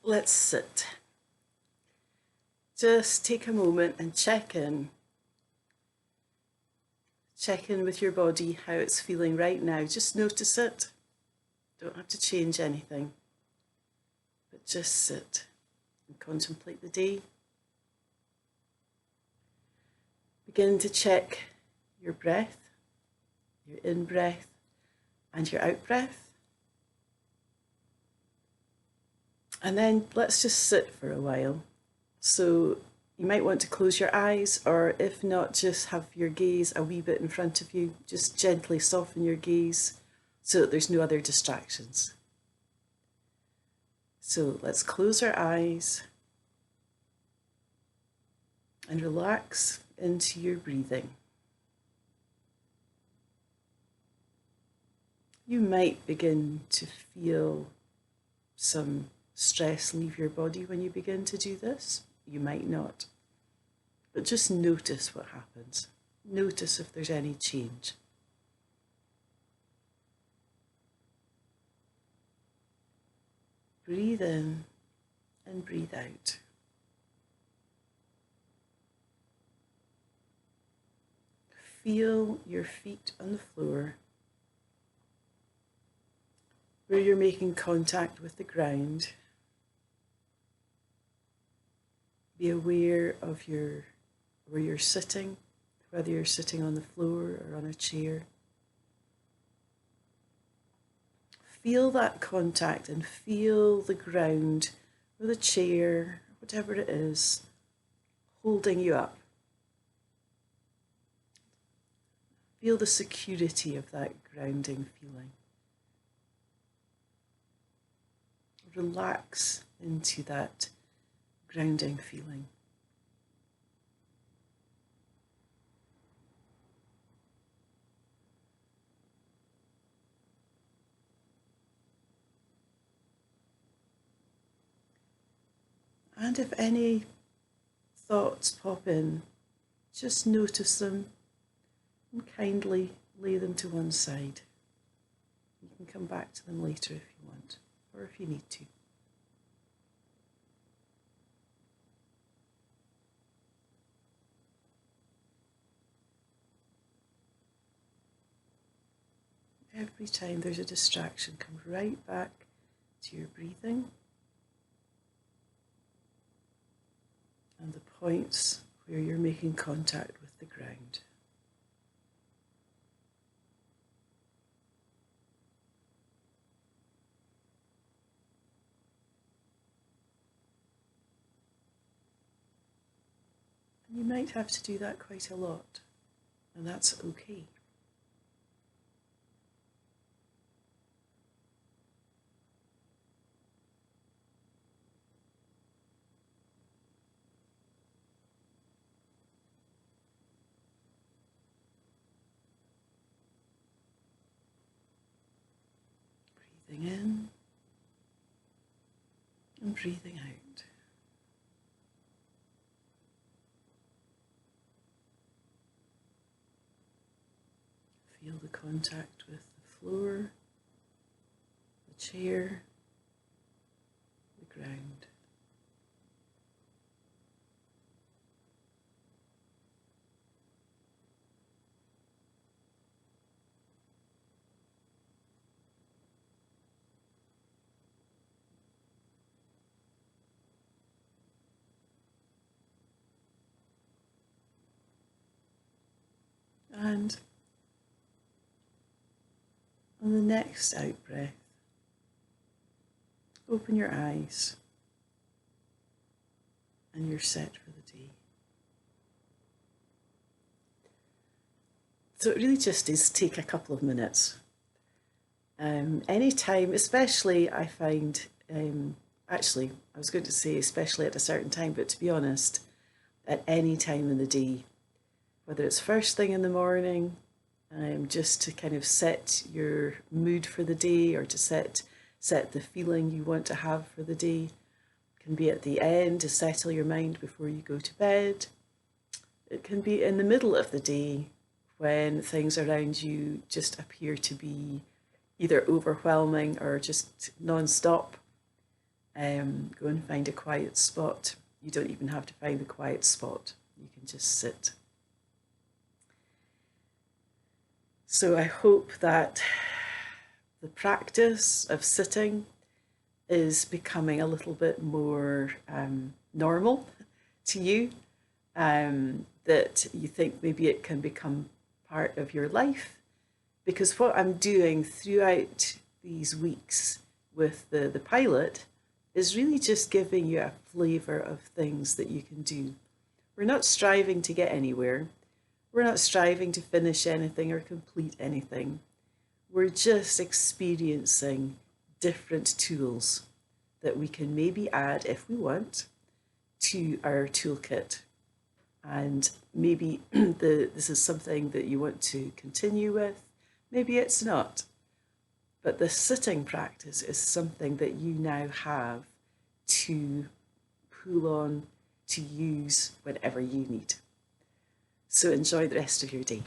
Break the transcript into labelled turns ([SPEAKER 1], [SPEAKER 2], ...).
[SPEAKER 1] let's sit. Just take a moment and check in. Check in with your body, how it's feeling right now. Just notice it. Don't have to change anything, but just sit and contemplate the day. Begin to check your breath, your in-breath and your out-breath. And then let's just sit for a while. So you might want to close your eyes, or if not, just have your gaze a wee bit in front of you. Just gently soften your gaze so that there's no other distractions. So let's close our eyes and relax into your breathing. You might begin to feel some stress leave your body when you begin to do this. You might not, but just notice what happens. Notice if there's any change. Breathe in and breathe out. Feel your feet on the floor, where you're making contact with the ground. Be aware of where you're sitting, whether you're sitting on the floor or on a chair. Feel that contact and feel the ground or the chair, whatever it is, holding you up. Feel the security of that grounding feeling. Relax into that grounding feeling. And if any thoughts pop in, just notice them and kindly lay them to one side. You can come back to them later if you want, or if you need to. Every time there's a distraction, come right back to your breathing and the points where you're making contact with the ground. And you might have to do that quite a lot, and that's okay. Breathing in and breathing out. Feel the contact with the floor, the chair, the ground. And on the next out breath, open your eyes and you're set for the day. So it really just is take a couple of minutes. Any time, especially I find, actually I was going to say especially at a certain time, but to be honest, at any time in the day, whether it's first thing in the morning, just to kind of set your mood for the day, or to set the feeling you want to have for the day. It can be at the end to settle your mind before you go to bed. It can be in the middle of the day when things around you just appear to be either overwhelming or just non-stop. Go and find a quiet spot. You don't even have to find the quiet spot. You can just sit. So I hope that the practice of sitting is becoming a little bit more normal to you, that you think maybe it can become part of your life. Because what I'm doing throughout these weeks with the pilot is really just giving you a flavour of things that you can do. We're not striving to get anywhere. We're not striving to finish anything or complete anything. We're just experiencing different tools that we can maybe add, if we want, to our toolkit. And maybe this is something that you want to continue with. Maybe it's not. But the sitting practice is something that you now have to pull on, to use whenever you need. So enjoy the rest of your day.